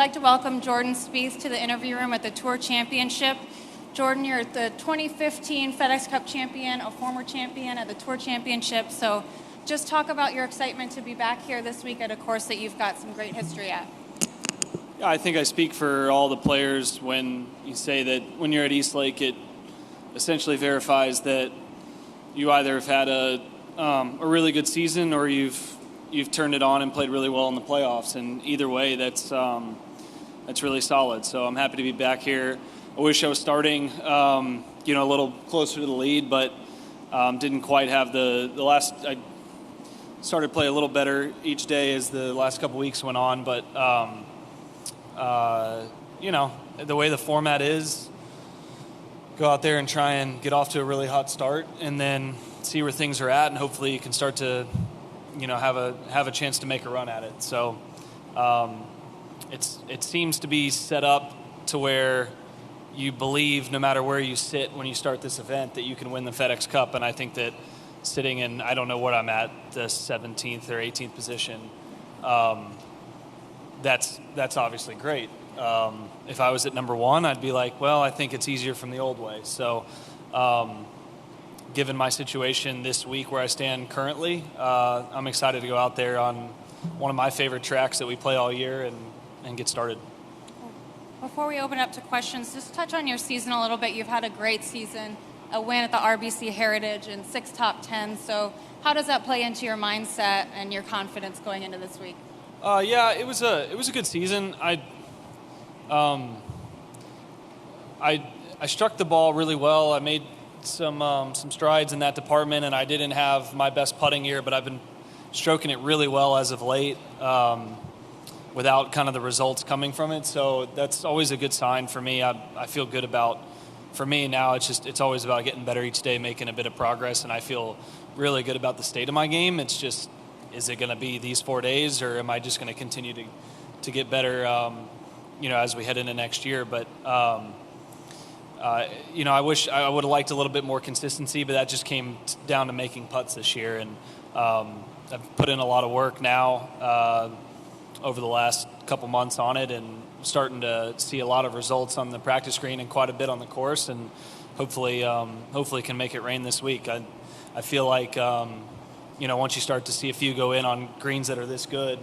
like to welcome Jordan Spieth to the interview room at the Tour Championship. Jordan, you're the 2015 FedEx Cup champion, a former champion at the Tour Championship. So just talk about your excitement to be back here this week at a course that you've got some great history at. Yeah, I think I speak for all the players when you say that when you're at East Lake, it essentially verifies that you either have had a really good season or you've turned it on and played really well in the playoffs. And either way, that's really solid. So I'm happy to be back here. I wish I was starting, a little closer to the lead, but didn't quite have the last. I started to play a little better each day as the last couple weeks went on, but the way the format is, go out there and try and get off to a really hot start, and then see where things are at, and hopefully you can start to, have a chance to make a run at it. So it seems to be set up to where you believe no matter where you sit when you start this event that you can win the FedEx Cup, and I think that sitting in, I don't know what I'm at, the 17th or 18th position, that's obviously great. If I was at number one, I'd be like, well, I think it's easier from the old way. So given my situation this week where I stand currently, I'm excited to go out there on one of my favorite tracks that we play all year and get started. Before we open up to questions, just touch on your season a little bit. You've had a great season, a win at the RBC Heritage and 6 top 10s. So how does that play into your mindset and your confidence going into this week? Yeah, it was a good season. I struck the ball really well. I made some strides in that department, and I didn't have my best putting year, but I've been stroking it really well as of late, without kind of the results coming from it. So that's always a good sign for me. I feel good about, for me now, it's always about getting better each day, making a bit of progress, and I feel really good about the state of my game. It's just, is it going to be these 4 days, or am I just going to continue to get better, as we head into next year? But, I wish I would have liked a little bit more consistency, but that just came down to making putts this year. And I've put in a lot of work now over the last couple months on it, and starting to see a lot of results on the practice green and quite a bit on the course, and hopefully can make it rain this week. I feel like, once you start to see a few go in on greens that are this good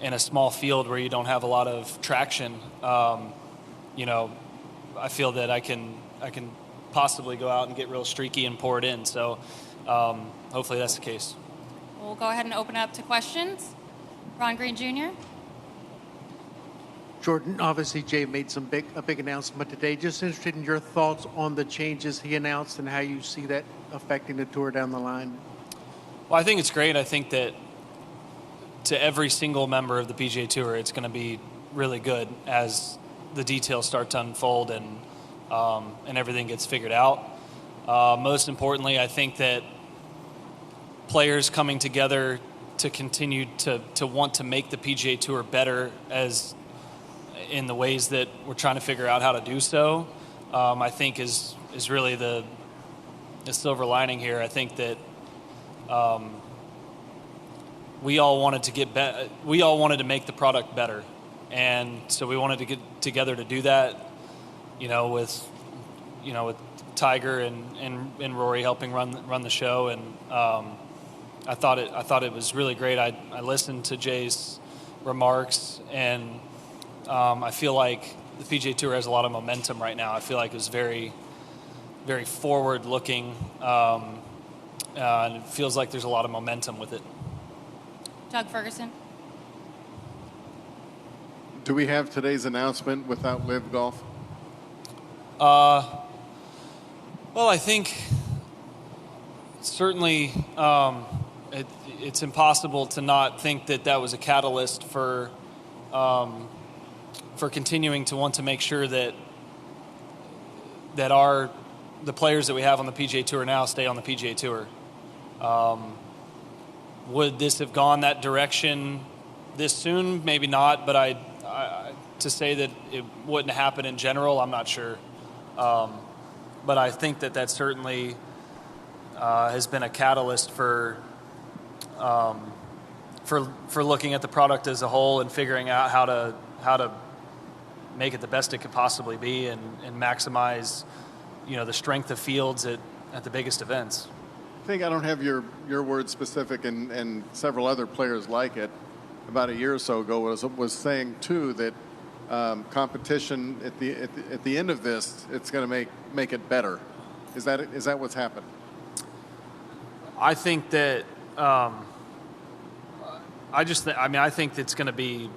in a small field where you don't have a lot of traction, I feel that I can possibly go out and get real streaky and pour it in. So hopefully that's the case. We'll go ahead and open up to questions. Ron Green Jr. Jordan, obviously Jay made a big announcement today. Just interested in your thoughts on the changes he announced and how you see that affecting the tour down the line. Well, I think it's great. I think that to every single member of the PGA Tour, it's going to be really good as the details start to unfold and everything gets figured out. Most importantly, I think that players coming together to continue to want to make the PGA Tour better as in the ways that we're trying to figure out how to do so, I think is really the silver lining here. I think that we all wanted to get we all wanted to make the product better, and so we wanted to get together to do that. With Tiger and Rory helping run the show, and I thought it was really great. I listened to Jay's remarks, and I feel like the PGA Tour has a lot of momentum right now. I feel like it was very, very forward-looking, and it feels like there's a lot of momentum with it. Doug Ferguson. Do we have today's announcement without LIV Golf? Well, I think certainly it's impossible to not think that was a catalyst for continuing to want to make sure that the players that we have on the PGA Tour now stay on the PGA Tour. Would this have gone that direction this soon? Maybe not, but to say that it wouldn't happen in general, I'm not sure. But I think that certainly has been a catalyst for looking at the product as a whole and figuring out how to make it the best it could possibly be and maximize, the strength of fields at the biggest events. I think I don't have your word specific, and several other players like it. About a year or so ago, was saying too that competition at the end of this, it's going to make it better. Is that what's happened? I think that I think it's going to be.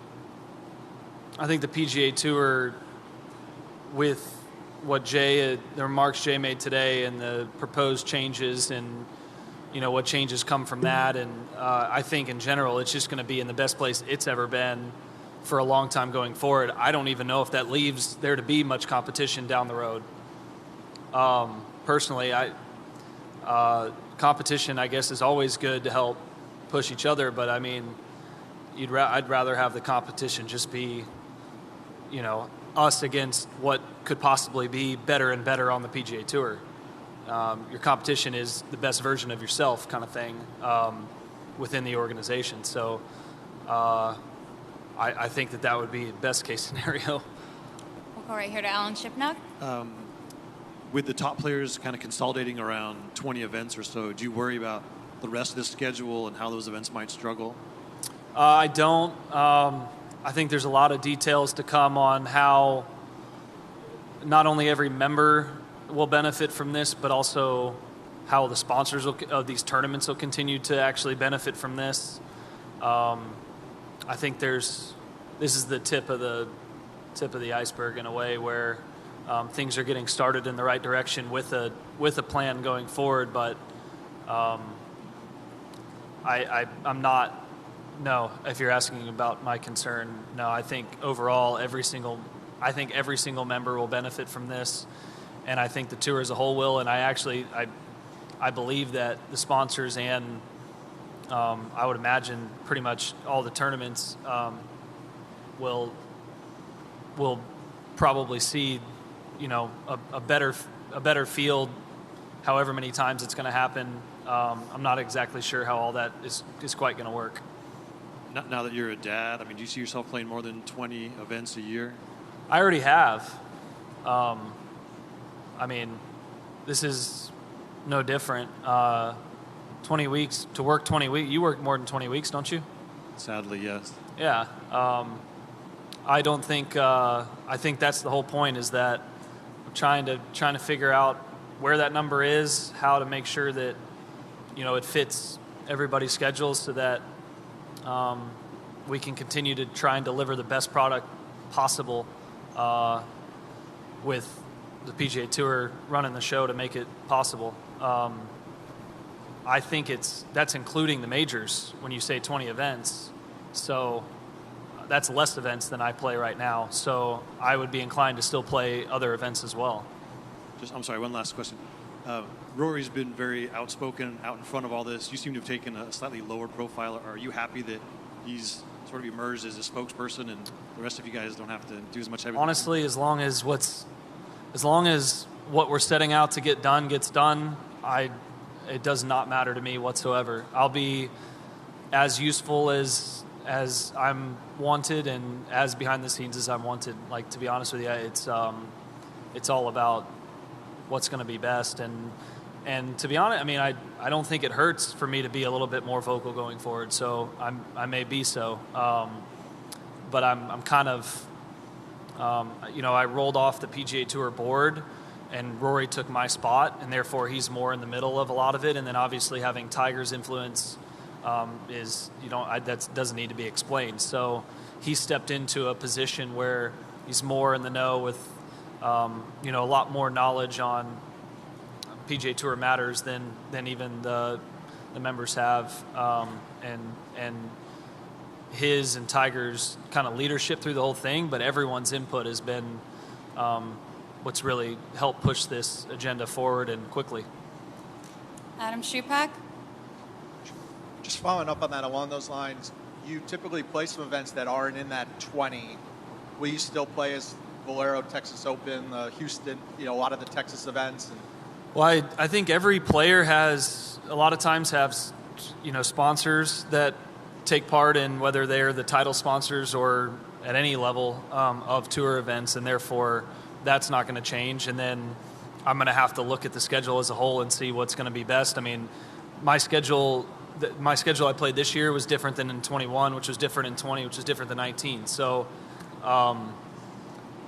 I think the PGA Tour, with what the remarks Jay made today and the proposed changes and what changes come from that, and I think in general it's just going to be in the best place it's ever been for a long time going forward. I don't even know if that leaves there to be much competition down the road. Personally, competition, I guess, is always good to help push each other, but I mean, I'd rather have the competition just be, us against what could possibly be better and better on the PGA Tour. Your competition is the best version of yourself, kind of thing, within the organization. So I think that would be the best case scenario. We'll go right here to Alan Shipnuck. With the top players kind of consolidating around 20 events or so, do you worry about the rest of the schedule and how those events might struggle? I don't. I think there's a lot of details to come on how not only every member will benefit from this, but also how the sponsors of these tournaments will continue to actually benefit from this. I think this is the tip of the iceberg in a way, where things are getting started in the right direction with a plan going forward. But I'm not. No, if you're asking about my concern, no. I think overall every single member will benefit from this, and I think the tour as a whole will. And I believe that the sponsors and I would imagine pretty much all the tournaments will probably see a better field, however many times it's going to happen. I'm not exactly sure how all that is quite going to work. Now that you're a dad, I mean, do you see yourself playing more than 20 events a year? I already have. I mean, this is no different. 20 weeks, to work 20 weeks. You work more than 20 weeks, don't you? Sadly, yes. Yeah. I don't think, I think that's the whole point, is that we're trying to figure out where that number is, how to make sure that, it fits everybody's schedules so that we can continue to try and deliver the best product possible with the PGA Tour running the show to make it possible. I think that's including the majors when you say 20 events. So that's less events than I play right now. So I would be inclined to still play other events as well. I'm sorry, one last question. Rory's been very outspoken out in front of all this. You seem to have taken a slightly lower profile. Are you happy that he's sort of emerged as a spokesperson and the rest of you guys don't have to do as much heavy lifting? Honestly, as long as what we're setting out to get done gets done, it does not matter to me whatsoever. I'll be as useful as I'm wanted and as behind the scenes as I'm wanted. Like, to be honest with you, it's all about what's going to be best. And to be honest, I mean, I don't think it hurts for me to be a little bit more vocal going forward. So I may be so, but I'm kind of, I rolled off the PGA Tour board, and Rory took my spot, and therefore he's more in the middle of a lot of it. And then obviously having Tiger's influence that doesn't need to be explained. So he stepped into a position where he's more in the know with, a lot more knowledge on PGA Tour matters than even the members have, and his and Tiger's kind of leadership through the whole thing, but everyone's input has been what's really helped push this agenda forward and quickly. Adam Shupak. Just following up on that, along those lines, you typically play some events that aren't in that 20. Will you still play as Valero, Texas Open, Houston, a lot of the Texas events? Well, I think every player has, a lot of times have, sponsors that take part in, whether they're the title sponsors or at any level of tour events, and therefore that's not going to change. And then I'm going to have to look at the schedule as a whole and see what's going to be best. I mean, my schedule I played this year was different than in 21, which was different in 20, which was different than 19. So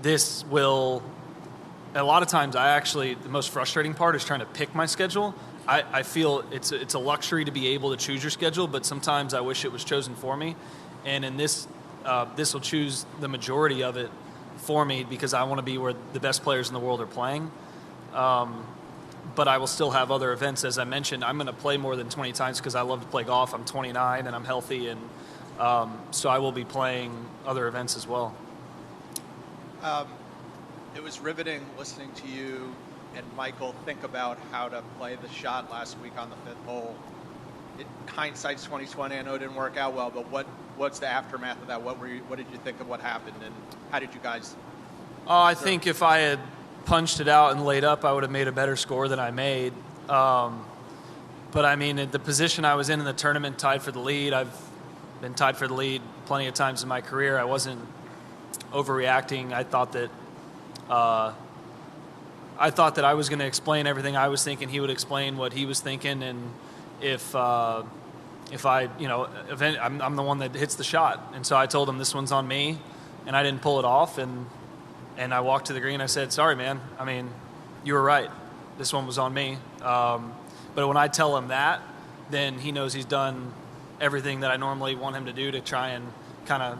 this will, a lot of times the most frustrating part is trying to pick my schedule. I feel it's a luxury to be able to choose your schedule, but sometimes I wish it was chosen for me. And in this will choose the majority of it for me because I want to be where the best players in the world are playing. But I will still have other events. As I mentioned, I'm going to play more than 20 times because I love to play golf. I'm 29 and I'm healthy, and so I will be playing other events as well. It was riveting listening to you and Michael think about how to play the shot last week on the 5th hole. Hindsight's 2020. I know it didn't work out well, but what's the aftermath of that? What did you think of what happened, and how did you guys? I think if I had punched it out and laid up, I would have made a better score than I made. But I mean, at the position I was in the tournament, tied for the lead. I've been tied for the lead plenty of times in my career. I wasn't overreacting. I thought that I was going to explain everything I was thinking. He would explain what he was thinking, and if I, I'm the one that hits the shot, and so I told him this one's on me, and I didn't pull it off, and I walked to the green. I said, "Sorry, man. I mean, you were right. This one was on me." But when I tell him that, then he knows he's done everything that I normally want him to do to try and kind of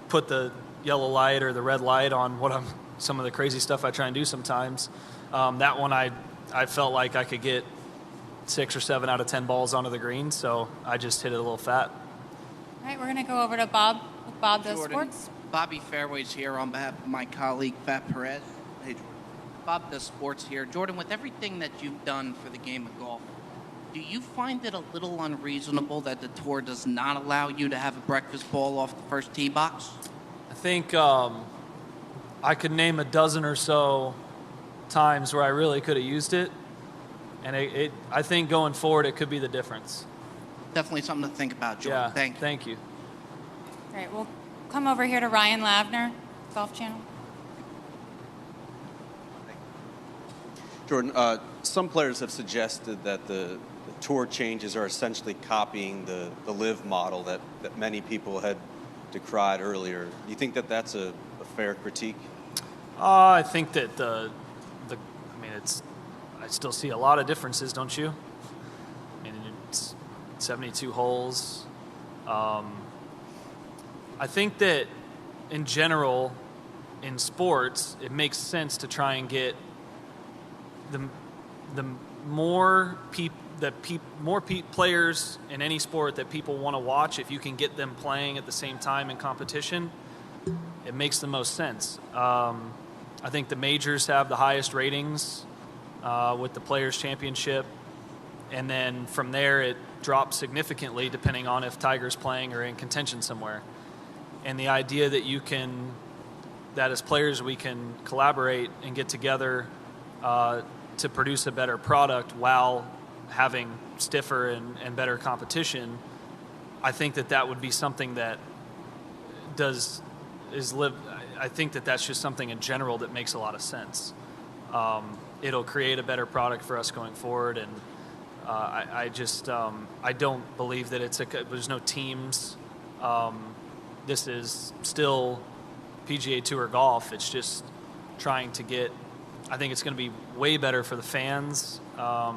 put the yellow light or the red light on some of the crazy stuff I try and do sometimes. That one I felt like I could get 6 or 7 out of 10 balls onto the green, so I just hit it a little fat. All right, we're going to go over to Bob. Bob does sports. Bobby Fairways here on behalf of my colleague, Fat Perez. Hey, Jordan. Bob does sports here. Jordan, with everything that you've done for the game of golf, do you find it a little unreasonable that the tour does not allow you to have a breakfast ball off the first tee box? I think I could name a dozen or so times where I really could have used it, and I think going forward it could be the difference. Definitely something to think about, Jordan. Yeah, Thank you. All right, we'll come over here to Ryan Lavner, Golf Channel. Jordan, some players have suggested that the tour changes are essentially copying the LIV model that many people had decried earlier. Do you think that that's a fair critique? I think that I still see a lot of differences, don't you? I mean, it's 72 holes. I think that in general, in sports, it makes sense to try and get the more players in any sport that people want to watch. If you can get them playing at the same time in competition, it makes the most sense. I think the majors have the highest ratings with the Players' Championship, and then from there it drops significantly depending on if Tiger's playing or in contention somewhere. And the idea that as players we can collaborate and get together to produce a better product while having stiffer and better competition, I think that would be something that I think that's just something in general that makes a lot of sense. It'll create a better product for us going forward, and I don't believe that there's no teams. This is still PGA Tour golf. It's just trying to get. I think it's going to be way better for the fans. I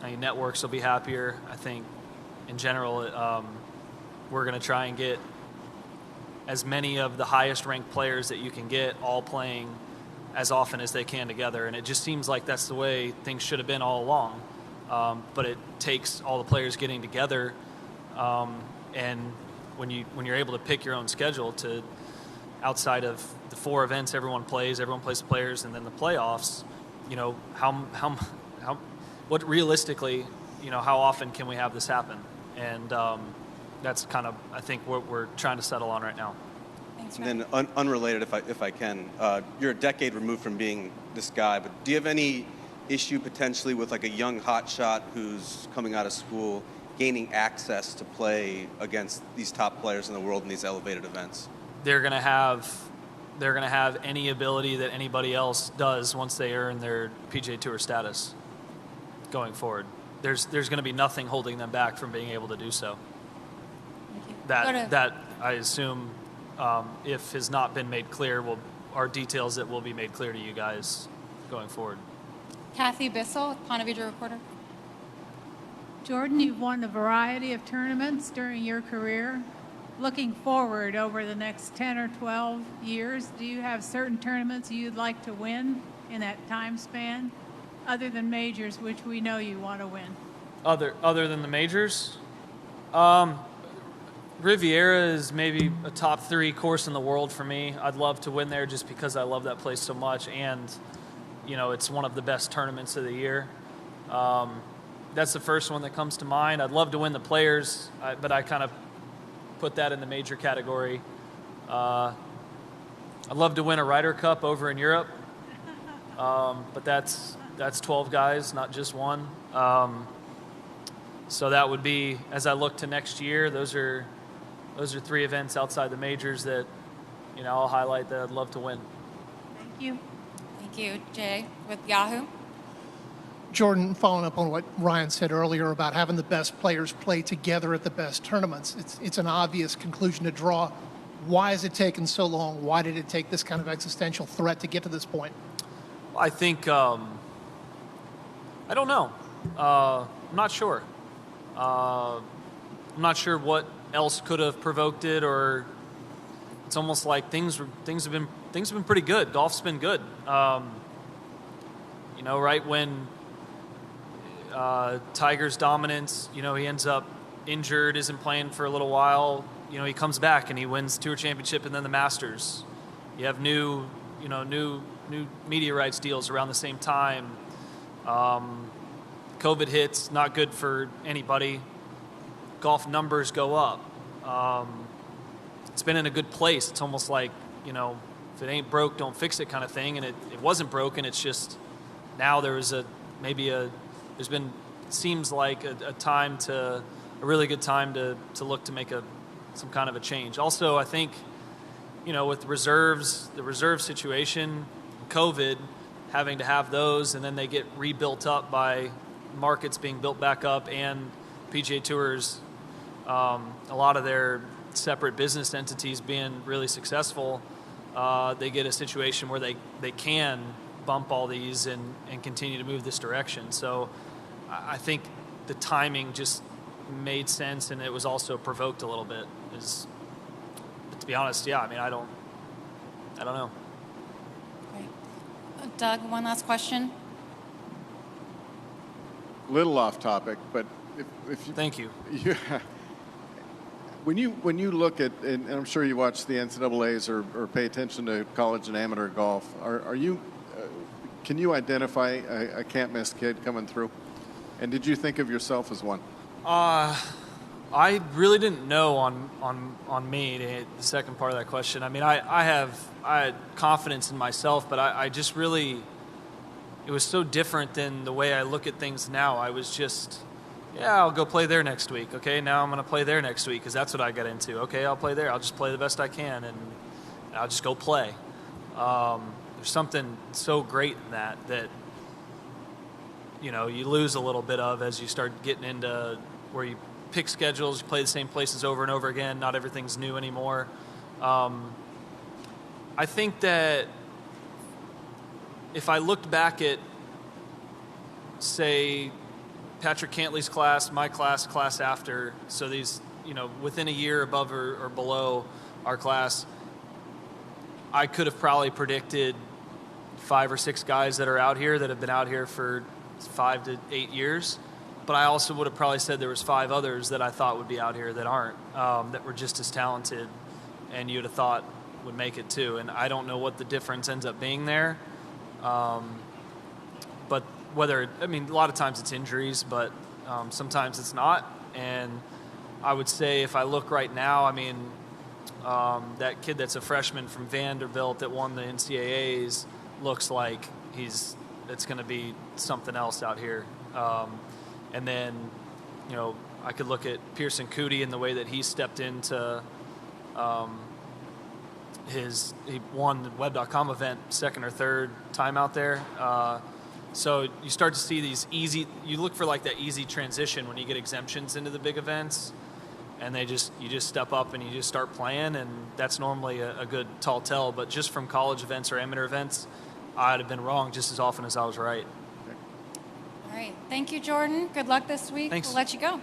mean, networks will be happier. I think, in general, we're going to try and get as many of the highest-ranked players that you can get all playing as often as they can together. And it just seems like that's the way things should have been all along. But it takes all the players getting together, and when you're able to pick your own schedule to outside of the 4 events everyone plays the players, and then the playoffs, what realistically, how often can we have this happen? And that's kind of, I think, what we're trying to settle on right now. Thanks, And then unrelated, if I can, you're a decade removed from being this guy, but do you have any issue potentially with like a young hotshot who's coming out of school gaining access to play against these top players in the world in these elevated events? they're going to have any ability that anybody else does once they earn their PGA Tour status going forward. There's going to be nothing holding them back from being able to do so. That I assume, if has not been made clear, are details that will be made clear to you guys going forward. Kathy Bissell, Ponte Vedra Reporter. Jordan, you've won a variety of tournaments during your career. Looking forward over the next 10 or 12 years, do you have certain tournaments you'd like to win in that time span, other than majors, which we know you want to win? Other than the majors? Riviera is maybe a top 3 course in the world for me. I'd love to win there just because I love that place so much, and it's one of the best tournaments of the year. That's the first one that comes to mind. I'd love to win the Players, but I kind of put that in the major category. I'd love to win a Ryder Cup over in Europe, but that's 12 guys, not just one. So that would be, as I look to next year, those are 3 events outside the majors that I'll highlight that I'd love to win. Thank you. Thank you, Jay, with Yahoo. Jordan, following up on what Ryan said earlier about having the best players play together at the best tournaments, it's an obvious conclusion to draw. Why has it taken so long? Why did it take this kind of existential threat to get to this point? I think, I don't know. I'm not sure. I'm not sure what else could have provoked it, or it's almost like things have been pretty good. Golf's been good. Right when Tiger's dominance, he ends up injured, isn't playing for a little while. He comes back and he wins Tour Championship and then the Masters. You have new media rights deals around the same time. COVID hits, not good for anybody. Golf numbers go up. It's been in a good place. It's almost like, if it ain't broke, don't fix it kind of thing. And it wasn't broken. It's just now seems like a really good time to look to make some kind of a change. Also, I think, with the reserve situation, COVID, having to have those, and then they get rebuilt up by markets being built back up and PGA Tours, a lot of their separate business entities being really successful, they get a situation where they can bump all these and continue to move this direction. So I think the timing just made sense, and it was also provoked a little bit. But to be honest, yeah, I don't know. Great. Doug, one last question. Little off topic, but if you, thank you. When you look at, and I'm sure you watch the NCAA's or pay attention to college and amateur golf, are you? Can you identify a can't miss kid coming through? And did you think of yourself as one? I really didn't know on me, the second part of that question. I had confidence in myself, but I just really, it was so different than the way I look at things now. I was just, I'll go play there next week. Okay, now I'm going to play there next week because that's what I got into. Okay, I'll play there. I'll just play the best I can, and I'll just go play. There's something so great in that you lose a little bit of as you start getting into where you pick schedules, you play the same places over and over again. Not everything's new anymore. I think that if I looked back at, say, Patrick Cantley's class, my class after, so these, within a year above or below our class, I could have probably predicted 5 or 6 guys that are out here that have been out here for 5 to 8 years. But I also would have probably said there was 5 others that I thought would be out here that aren't, that were just as talented, and you'd have thought would make it too. And I don't know what the difference ends up being there. But a lot of times it's injuries, but sometimes it's not. And I would say if I look right now, that kid that's a freshman from Vanderbilt that won the NCAAs looks like it's going to be something else out here. And then, I could look at Pearson Coody and the way that he stepped into he won the web.com event second or third time out there. So you start to see these you look for like that easy transition when you get exemptions into the big events, and you just step up and you just start playing, and that's normally a good tall tell. But just from college events or amateur events, I'd have been wrong just as often as I was right. All right. Thank you, Jordan. Good luck this week. Thanks. We'll let you go.